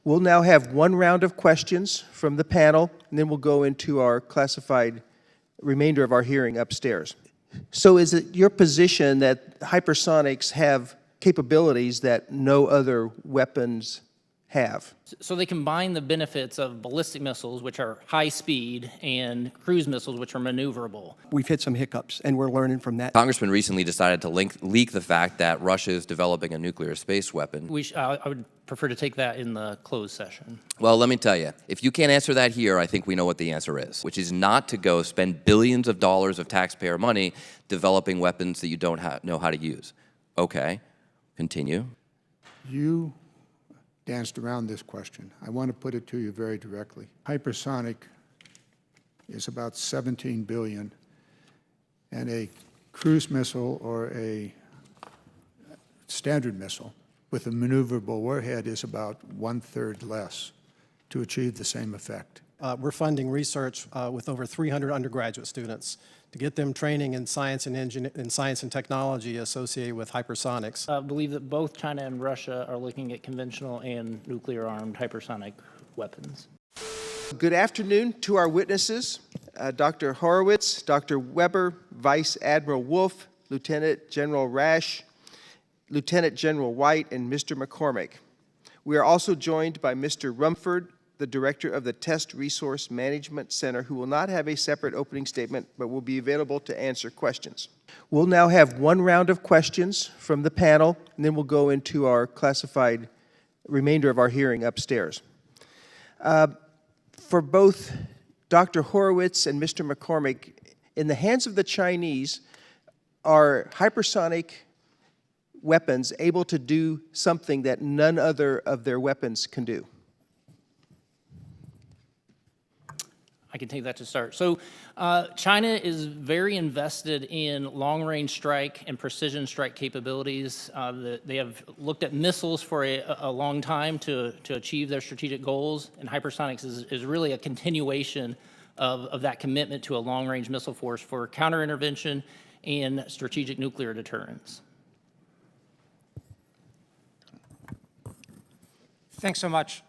We'll now have one round of questions from the panel, and then we'll go into our classified remainder of our hearing upstairs. So is it your position that hypersonics have capabilities that no other weapons have? So they combine the benefits of ballistic missiles, which are high speed, and cruise missiles, which are maneuverable. We've hit some hiccups, and we're learning from that. Congressman recently decided to leak the fact that Russia is developing a nuclear space weapon. I would prefer to take that in the closed session. Well, let me tell you, if you can't answer that here, I think we know what the answer is, which is not to go spend billions of dollars of taxpayer money developing weapons that you don't know how to use. Okay, continue. You danced around this question. I want to put it to you very directly. Hypersonic is about $17 billion, and a cruise missile or a standard missile with a maneuverable warhead is about 1/3 less to achieve the same effect. We're funding research with over 300 undergraduate students to get them training in science and science and technology associated with hypersonics. I believe that both China and Russia are looking at conventional and nuclear-armed hypersonic weapons. Good afternoon to our witnesses, Dr. Horowitz, Dr. Weber, Vice Admiral Wolfe, Lieutenant General Rasch, Lieutenant General White, and Mr. McCormick. We are also joined by Mr. Rumford, the Director of the Test Resource Management Center, who will not have a separate opening statement, but will be available to answer questions. We'll now have one round of questions from the panel, and then we'll go into our classified remainder of our hearing upstairs. For both Dr. Horowitz and Mr. McCormick, in the hands of the Chinese, are hypersonic weapons able to do something that none other of their weapons can do? I can take that to start. So China is very invested in long-range strike and precision strike capabilities. They have looked at missiles for a long time to achieve their strategic goals, and hypersonics is really a continuation of that commitment to a long-range missile force for counter-intervention and strategic nuclear deterrence. Thanks so much.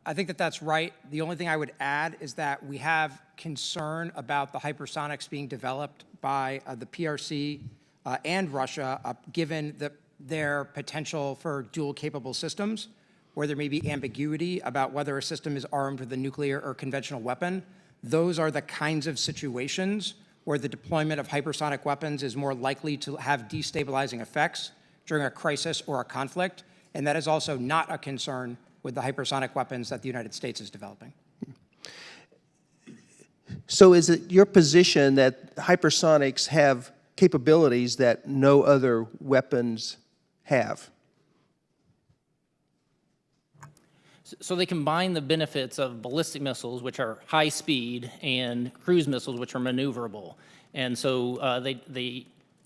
I think that that's right. The only thing I would add is that we have concern about the hypersonics being developed by the PRC and Russia, given their potential for dual capable systems, where there may be ambiguity about whether a system is armed with a nuclear or conventional weapon. Those are the kinds of situations where the deployment of hypersonic weapons is more likely to have destabilizing effects during a crisis or a conflict, and that is also not a concern with the hypersonic weapons that the United States is developing. So is it your position that hypersonics have capabilities that no other weapons have? So they combine the benefits of ballistic missiles, which are high speed, and cruise missiles, which are maneuverable. And so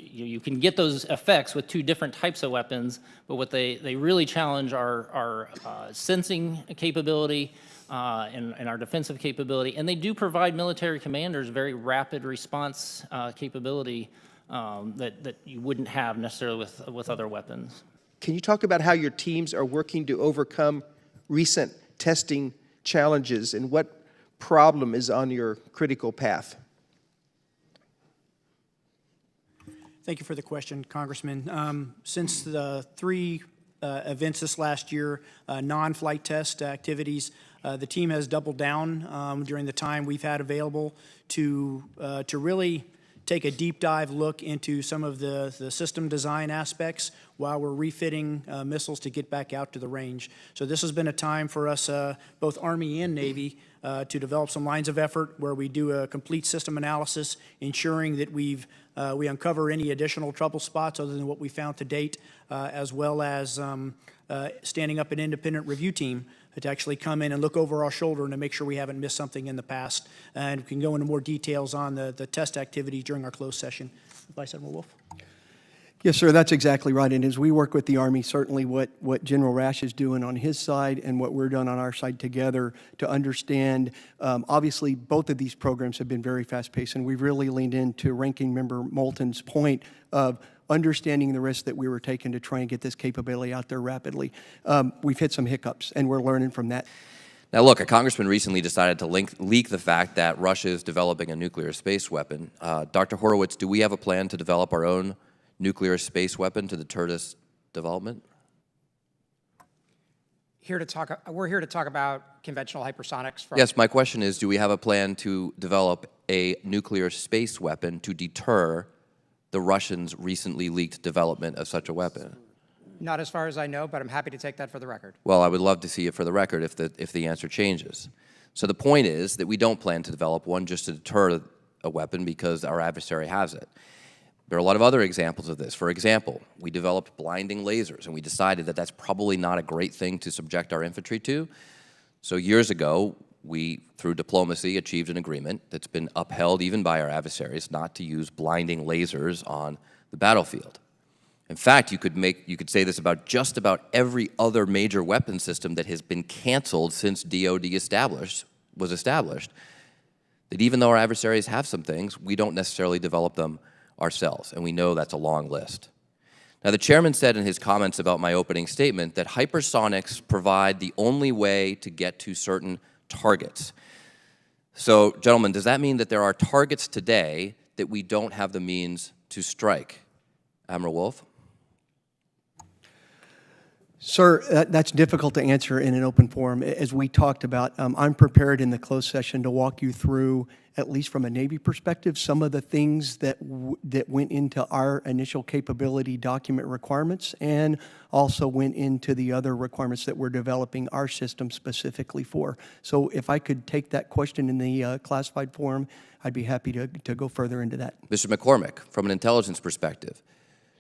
you can get those effects with two different types of weapons, but what they really challenge are sensing capability and our defensive capability. And they do provide military commanders very rapid response capability that you wouldn't have necessarily with other weapons. Can you talk about how your teams are working to overcome recent testing challenges, and what problem is on your critical path? Thank you for the question, Congressman. Since the three events this last year, non-flight test activities, the team has doubled down during the time we've had available to really take a deep dive look into some of the system design aspects while we're refitting missiles to get back out to the range. So this has been a time for us, both Army and Navy, to develop some lines of effort where we do a complete system analysis, ensuring that we uncover any additional trouble spots other than what we found to date, as well as standing up an independent review team to actually come in and look over our shoulder and to make sure we haven't missed something in the past. And we can go into more details on the test activity during our closed session. Vice Admiral Wolfe. Yes, sir, that's exactly right. And as we work with the Army, certainly what General Rasch is doing on his side and what we're doing on our side together to understand, obviously both of these programs have been very fast-paced, and we've really leaned into Ranking Member Moulton's point of understanding the risk that we were taking to try and get this capability out there rapidly. We've hit some hiccups, and we're learning from that. Now, look, a congressman recently decided to leak the fact that Russia is developing a nuclear space weapon. Dr. Horowitz, do we have a plan to develop our own nuclear space weapon to deter this development? We're here to talk about conventional hypersonics. Yes, my question is, do we have a plan to develop a nuclear space weapon to deter the Russians' recently leaked development of such a weapon? Not as far as I know, but I'm happy to take that for the record. Well, I would love to see it for the record if the answer changes. So the point is that we don't plan to develop one just to deter a weapon because our adversary has it. There are a lot of other examples of this. For example, we developed blinding lasers, and we decided that that's probably not a great thing to subject our infantry to. So years ago, we, through diplomacy, achieved an agreement that's been upheld even by our adversaries not to use blinding lasers on the battlefield. In fact, you could say this about just about every other major weapon system that has been canceled since DoD was established, that even though our adversaries have some things, we don't necessarily develop them ourselves, and we know that's a long list. Now, the chairman said in his comments about my opening statement that hypersonics provide the only way to get to certain targets. So, gentlemen, does that mean that there are targets today that we don't have the means to strike? Admiral Wolfe? Sir, that's difficult to answer in an open forum. As we talked about, I'm prepared in the closed session to walk you through, at least from a Navy perspective, some of the things that went into our initial capability document requirements and also went into the other requirements that we're developing our system specifically for. So if I could take that question in the classified form, I'd be happy to go further into that. Mr. McCormick, from an intelligence perspective,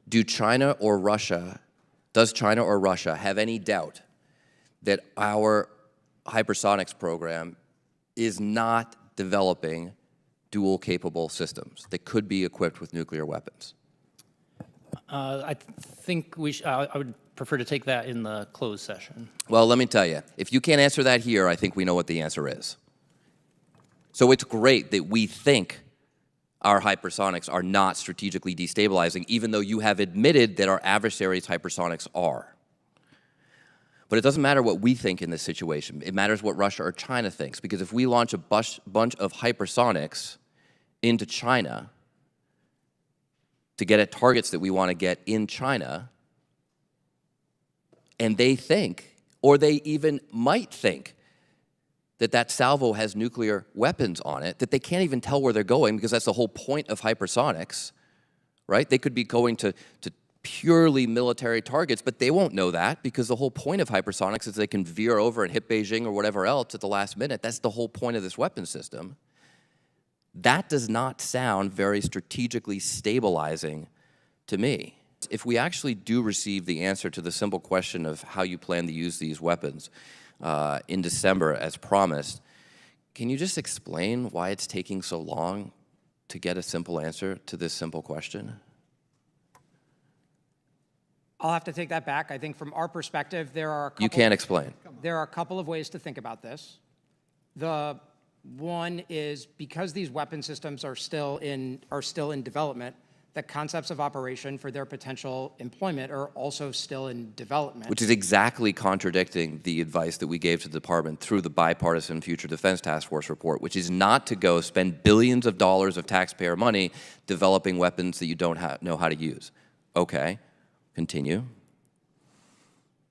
does China or Russia have any doubt that our hypersonics program is not developing dual-capable systems that could be equipped with nuclear weapons? I think I would prefer to take that in the closed session. Well, let me tell you, if you can't answer that here, I think we know what the answer is. So it's great that we think our hypersonics are not strategically destabilizing, even though you have admitted that our adversaries' hypersonics are. But it doesn't matter what we think in this situation. It matters what Russia or China thinks, because if we launch a bunch of hypersonics into China to get at targets that we want to get in China, and they think, or they even might think, that salvo has nuclear weapons on it, that they can't even tell where they're going, because that's the whole point of hypersonics, right? They could be going to purely military targets, but they won't know that, because the whole point of hypersonics is they can veer over and hit Beijing or whatever else at the last minute. That's the whole point of this weapon system. That does not sound very strategically stabilizing to me. If we actually do receive the answer to the simple question of how you plan to use these weapons, in December, as promised, can you just explain why it's taking so long to get a simple answer to this simple question? I'll have to take that back. I think from our perspective, there are a couple. You can't explain. There are a couple of ways to think about this. The one is because these weapon systems are still in development, the concepts of operation for their potential employment are also still in development. Which is exactly contradicting the advice that we gave to the department through the bipartisan Future Defense Task Force report, which is not to go spend billions of dollars of taxpayer money developing weapons that you don't know how to use. Okay, continue.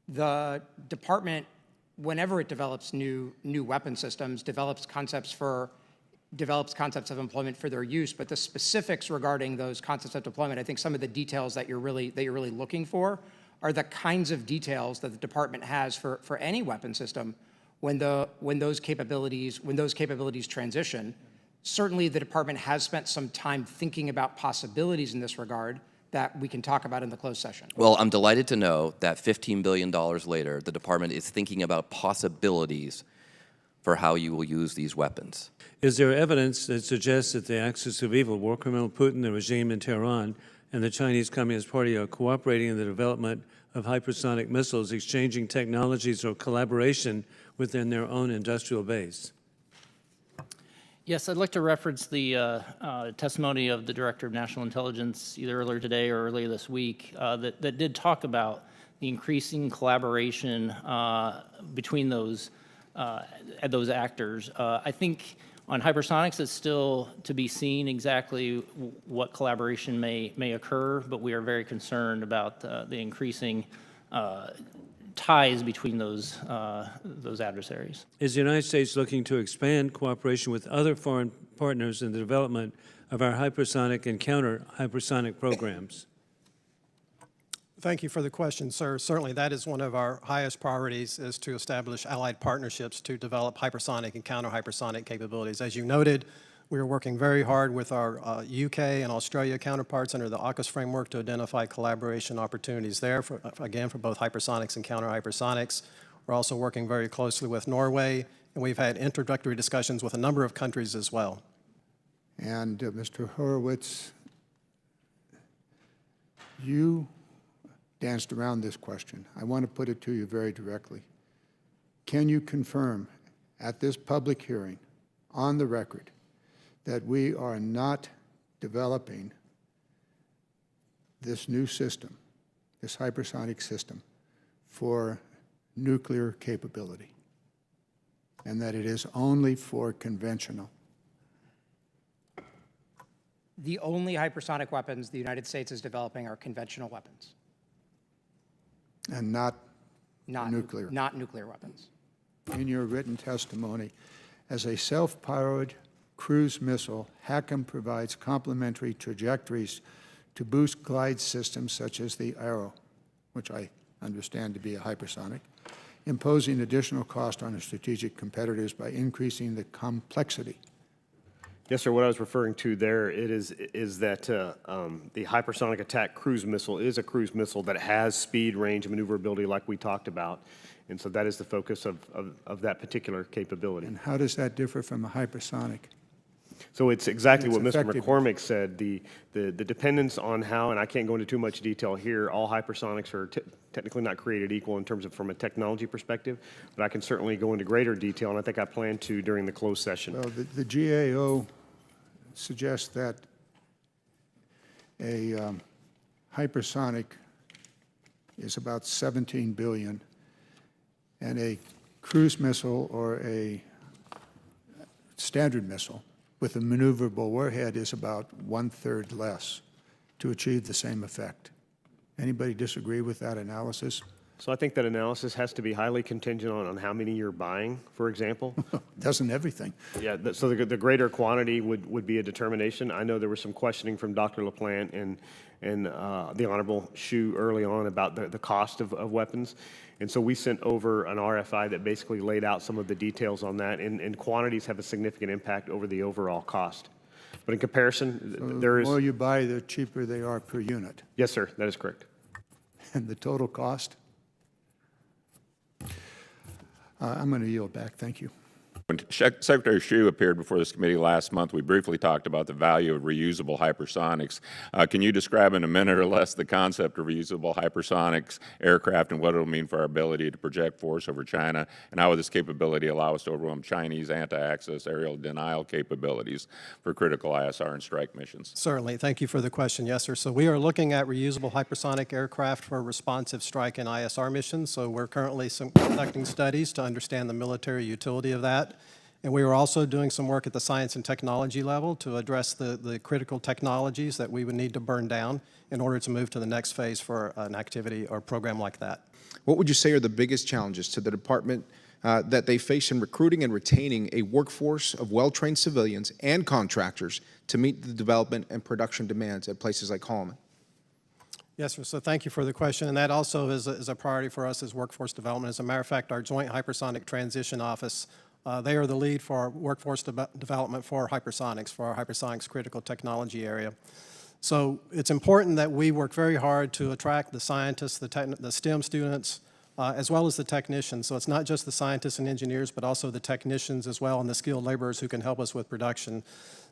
The department, whenever it develops new weapon systems, develops concepts of employment for their use, but the specifics regarding those concepts of deployment, I think some of the details that you're really looking for are the kinds of details that the department has for any weapon system when those capabilities transition. Certainly, the department has spent some time thinking about possibilities in this regard that we can talk about in the closed session. Well, I'm delighted to know that $15 billion later, the department is thinking about possibilities for how you will use these weapons. Is there evidence that suggests that the axis of evil, war criminal Putin, the regime in Tehran, and the Chinese Communist Party are cooperating in the development of hypersonic missiles, exchanging technologies or collaboration within their own industrial base? Yes, I'd like to reference the testimony of the Director of National Intelligence either earlier today or earlier this week that did talk about the increasing collaboration between those actors. I think on hypersonics, it's still to be seen exactly what collaboration may occur, but we are very concerned about the increasing ties between those adversaries. Is the United States looking to expand cooperation with other foreign partners in the development of our hypersonic and counter-hypersonic programs? Thank you for the question, sir. Certainly, that is one of our highest priorities, is to establish allied partnerships to develop hypersonic and counter-hypersonic capabilities. As you noted, we are working very hard with our UK and Australia counterparts under the AUKUS framework to identify collaboration opportunities there, for both hypersonics and counter-hypersonics. We're also working very closely with Norway, and we've had introductory discussions with a number of countries as well. And Mr. Horowitz, you danced around this question. I want to put it to you very directly. Can you confirm at this public hearing, on the record, that we are not developing this new system, this hypersonic system, for nuclear capability, and that it is only for conventional? The only hypersonic weapons the United States is developing are conventional weapons, And not nuclear? Not nuclear weapons. In your written testimony, as a self-powered cruise missile, HACM provides complementary trajectories to boost glide systems such as the Arrow, which I understand to be a hypersonic, imposing additional cost on our strategic competitors by increasing the complexity. Yes, sir. What I was referring to there is that the hypersonic attack cruise missile is a cruise missile that has speed, range, and maneuverability like we talked about. And so that is the focus of that particular capability. And how does that differ from a hypersonic? So it's exactly Its what Mr. effectiveness. McCormick said. The dependence on how, and I can't go into too much detail here, all hypersonics are technically not created equal in terms of from a technology perspective, but I can certainly go into greater detail, and I think I plan to during the closed session. Well, the GAO suggests that a hypersonic is about 17 billion, and a cruise missile or a standard missile with a maneuverable warhead is about 1/3 less to achieve the same effect. Anybody disagree with that analysis? So I think that analysis has to be highly contingent on how many you're buying, for example. Doesn't everything? Yeah, so the greater quantity would be a determination. I know there was some questioning from Dr. LaPlante and the Honorable Hsu early on about the cost of weapons. And so we sent over an RFI that basically laid out some of the details on that, and quantities have a significant impact over the overall cost. But in comparison, there The is... more you buy, the cheaper they are per unit. Yes, sir, that is correct. And the total cost? I'm going to yield back. Thank you. When Secretary Hsu appeared before this committee last month, we briefly talked about the value of reusable hypersonics. Can you describe in a minute or less the concept of reusable hypersonics aircraft and what it will mean for our ability to project force over China, and how will this capability allow us to overwhelm Chinese anti-access aerial denial capabilities for critical ISR and strike missions? Certainly. Thank you for the question. Yes, sir. So we are looking at reusable hypersonic aircraft for responsive strike and ISR missions. So we're currently conducting studies to understand the military utility of that. And we are also doing some work at the science and technology level to address the critical technologies that we would need to burn down in order to move to the next phase for an activity or program like that. What would you say are the biggest challenges to the department that they face in recruiting and retaining a workforce of well-trained civilians and contractors to meet the development and production demands at places like Holloman? Yes, sir. So thank you for the question. And that also is a priority for us as workforce development. As a matter of fact, our Joint Hypersonic Transition Office, they are the lead for our workforce development for hypersonics, for our hypersonics critical technology area. So it's important that we work very hard to attract the scientists, the STEM students, as well as the technicians. So it's not just the scientists and engineers, but also the technicians as well, and the skilled laborers who can help us with production.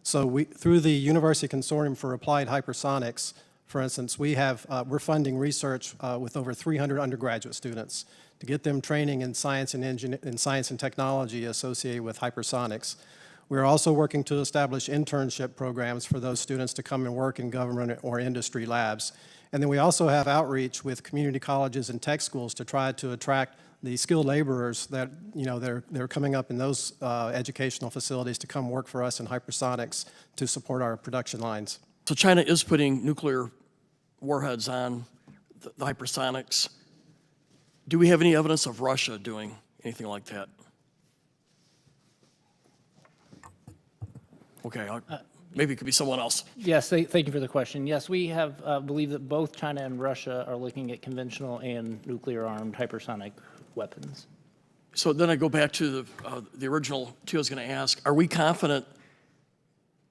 So through the University Consortium for Applied Hypersonics, for instance, we're funding research with over 300 undergraduate students to get them training in science and technology associated with hypersonics. We're also working to establish internship programs for those students to come and work in government or industry labs. And then we also have outreach with community colleges and tech schools to try to attract the skilled laborers that, they're coming up in those educational facilities to come work for us in Hypersonics to support our production lines. So China is putting nuclear warheads on the hypersonics. Do we have any evidence of Russia doing anything like that? Okay, maybe it could be someone else. Yes, thank you for the question. Yes, we have believe that both China and Russia are looking at conventional and nuclear-armed hypersonic weapons. So then I go back to the original two I was going to ask. Are we confident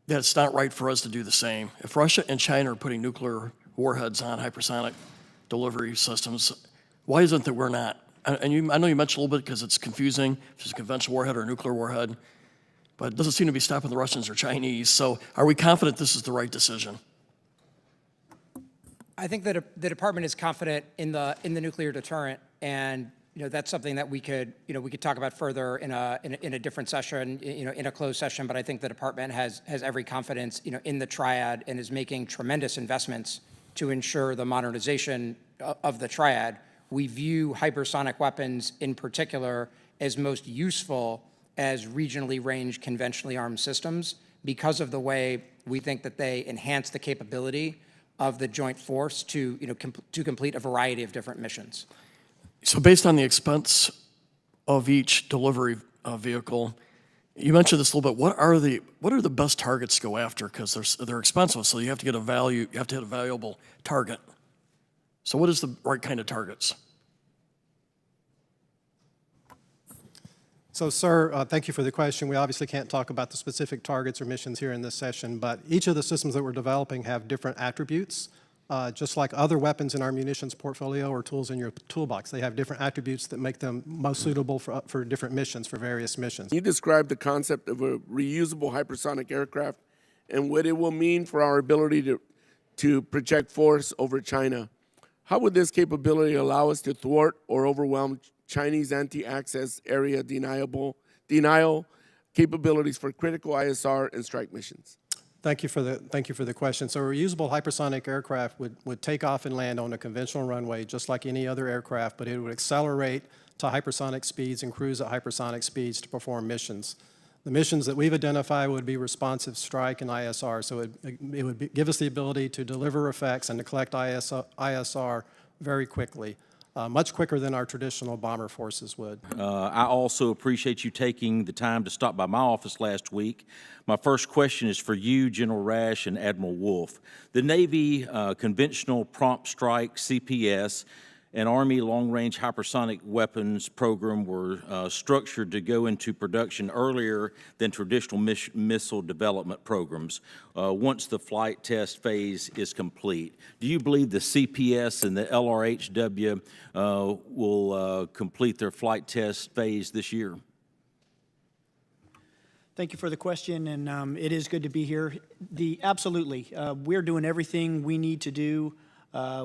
that it's not right for us to do the same? If Russia and China are putting nuclear warheads on hypersonic delivery systems, why isn't that we're not? I know you mentioned a little bit because it's confusing if it's a conventional warhead or a nuclear warhead, but it doesn't seem to be stopping the Russians or Chinese. So are we confident this is the right decision? I think that the department is confident in the nuclear deterrent, and that's something that we could talk about further in a different session, in a closed session. But I think the department has every confidence, in the triad, and is making tremendous investments to ensure the modernization of the triad. We view hypersonic weapons in particular as most useful as regionally ranged conventionally armed systems because of the way we think that they enhance the capability of the joint force to complete a variety of different missions. So based on the expense of each delivery vehicle, you mentioned this a little bit. What are the best targets to go after? Because they're expensive, so you have to get you have to hit a valuable target. So what is the right kind of targets? So, sir, thank you for the question. We obviously can't talk about the specific targets or missions here in this session, but each of the systems that we're developing have different attributes. Just like other weapons in our munitions portfolio or tools in your toolbox, they have different attributes that make them most suitable for different missions, for various missions. You described the concept of a reusable hypersonic aircraft and what it will mean for our ability to project force over China. How would this capability allow us to thwart or overwhelm Chinese anti-access area denial capabilities for critical ISR and strike missions? Thank you for the question. So a reusable hypersonic aircraft would take off and land on a conventional runway just like any other aircraft, but it would accelerate to hypersonic speeds and cruise at hypersonic speeds to perform missions. The missions that we've identified would be responsive strike and ISR, so it would give us the ability to deliver effects and to collect ISR very quickly, much quicker than our traditional bomber forces would. I also appreciate you taking the time to stop by my office last week. My first question is for you, General Rasch and Admiral Wolfe. The Navy Conventional Prompt Strike, CPS, and Army Long-Range Hypersonic Weapons Program were structured to go into production earlier than traditional missile development programs once the flight test phase is complete. Do you believe the CPS and the LRHW will complete their flight test phase this year? Thank you for the question, and it is good to be here. Absolutely. We're doing everything we need to do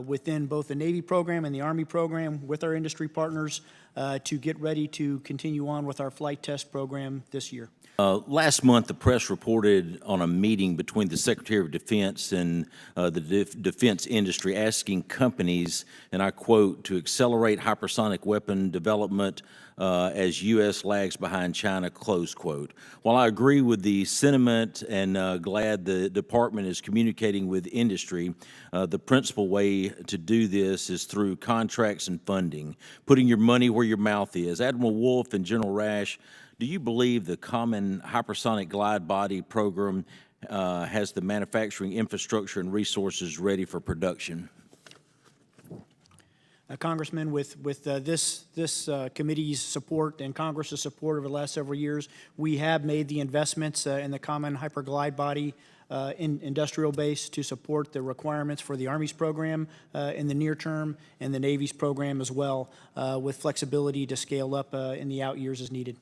within both the Navy program and the Army program with our industry partners to get ready to continue on with our flight test program this year. Last month, the press reported on a meeting between the Secretary of Defense and the defense industry asking companies, and I quote, to accelerate hypersonic weapon development as U.S. lags behind China, close quote. While I agree with the sentiment and glad the department is communicating with industry, the principal way to do this is through contracts and funding, putting your money where your mouth is. Admiral Wolfe and General Rasch, do you believe the Common Hypersonic Glide Body Program has the manufacturing infrastructure and resources ready for production? Congressman, with this committee's support and Congress's support over the last several years, we have made the investments in the Common Hyperglide Body industrial base to support the requirements for the Army's program in the near term and the Navy's program as well, with flexibility to scale up in the out years as needed.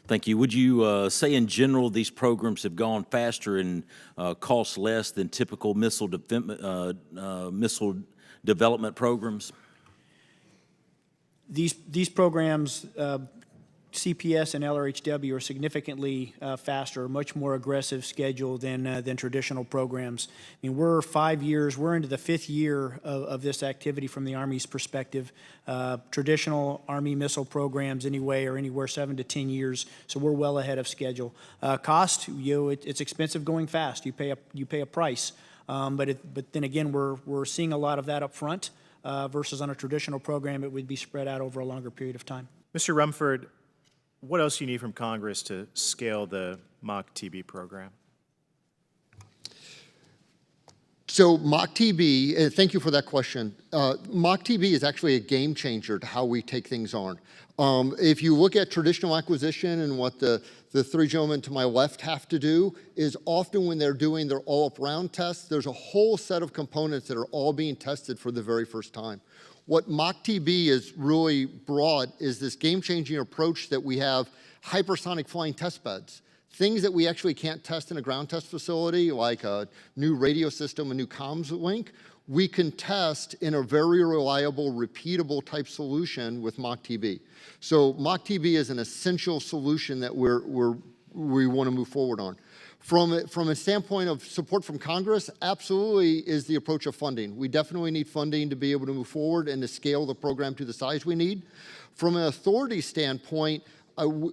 Thank you. Would you say in general these programs have gone faster and cost less than typical missile development programs? These programs CPS and LRHW are significantly faster, much more aggressive schedule than traditional programs. I mean, we're 5 years, we're into the 5th year of this activity from the Army's perspective. Traditional Army missile programs anyway are anywhere 7 to 10 years, so we're well ahead of schedule. Cost, it's expensive going fast. You pay a price, but then again, we're seeing a lot of that up front versus on a traditional program, it would be spread out over a longer period of time. Mr. Rumford, what else do you need from Congress to scale the MACH-TB program? So MACH-TB, thank you for that question. MACH-TB is actually a game changer to how we take things on. If you look at traditional acquisition and what the three gentlemen to my left have to do, is often when they're doing their all-up round tests, there's a whole set of components that are all being tested for the very first time. What MACH-TB is really brought is this game-changing approach that we have hypersonic flying test beds. Things that we actually can't test in a ground test facility, like a new radio system, a new comms link, we can test in a very reliable, repeatable type solution with MACH-TB. So MACH-TB is an essential solution that we want to move forward on. From a standpoint of support from Congress, absolutely is the approach of funding. We definitely need funding to be able to move forward and to scale the program to the size we need. From an authority standpoint,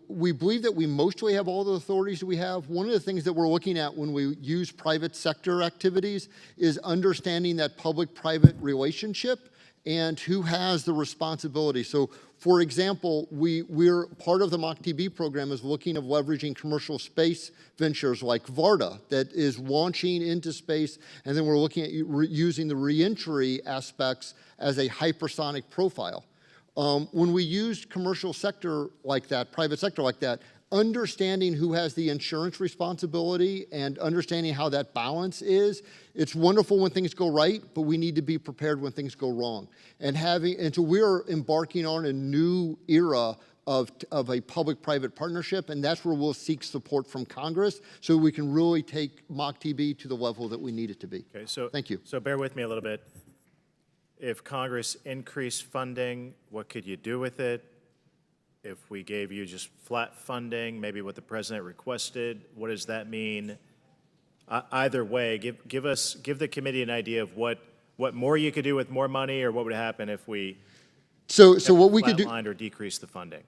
we believe that we mostly have all the authorities that we have. One of the things that we're looking at when we use private sector activities is understanding that public-private relationship and who has the responsibility. So, for example, we're part of the MACH-TB program is looking at leveraging commercial space ventures like VARTA that is launching into space, and then we're looking at using the reentry aspects as a hypersonic profile. When we use commercial sector like that, private sector like that, understanding who has the insurance responsibility and understanding how that balance is, it's wonderful when things go right, but we need to be prepared when things go wrong. And so we're embarking on a new era of a public-private partnership, and that's where we'll seek support from Congress so we can really take MACH-TB to the level that we need it to be. Okay, so thank you. So bear with me a little bit. If Congress increased funding, what could you do with it? If we gave you just flat funding, maybe what the president requested, what does that mean? Either way, give the committee an idea of what more you could do with more money, or what would happen if we so what we could do or decrease the funding.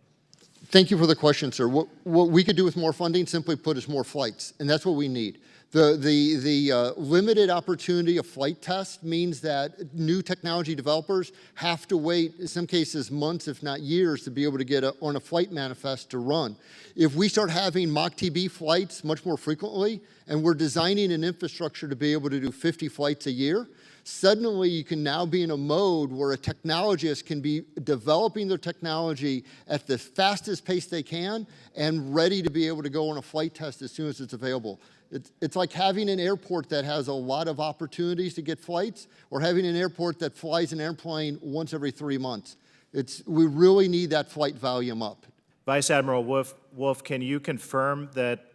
Thank you for the question, sir. What we could do with more funding, simply put, is more flights, and that's what we need. The limited opportunity of flight test means that new technology developers have to wait, in some cases, months, if not years, to be able to get on a flight manifest to run. If we start having MACH-TB flights much more frequently, and we're designing an infrastructure to be able to do 50 flights a year, suddenly you can now be in a mode where a technologist can be developing their technology at the fastest pace they can and ready to be able to go on a flight test as soon as it's available. It's like having an airport that has a lot of opportunities to get flights, or having an airport that flies an airplane once every 3 months. We really need that flight volume up. Vice Admiral Wolfe, can you confirm that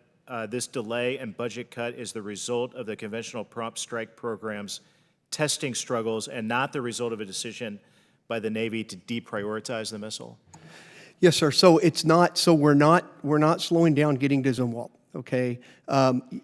this delay and budget cut is the result of the conventional prompt strike program's testing struggles and not the result of a decision by the Navy to deprioritize the missile? Yes, sir. So it's not. So we're not slowing down getting to Zumwalt. Okay.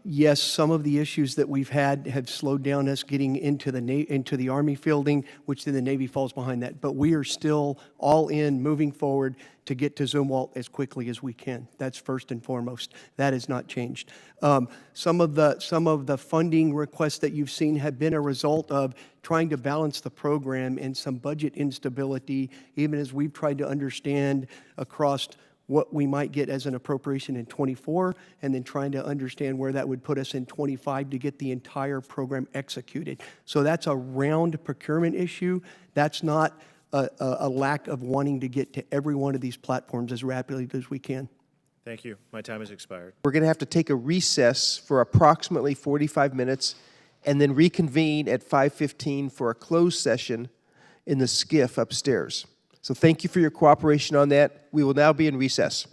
Yes, some of the issues that we've had have slowed down us getting into the Army fielding, which then the Navy falls behind that. But we are still all in, moving forward to get to Zumwalt as quickly as we can. That's first and foremost. That has not changed. Some of the funding requests that you've seen have been a result of trying to balance the program and some budget instability, even as we've tried to understand across what we might get as an appropriation in '24, and then trying to understand where that would put us in '25 to get the entire program executed. So that's a round procurement issue. That's not a lack of wanting to get to every one of these platforms as rapidly as we can. Thank you. My time has expired. We're going to have to take a recess for approximately 45 minutes and then reconvene at 5:15 for a closed session in the SCIF upstairs. So thank you for your cooperation on that. We will now be in recess.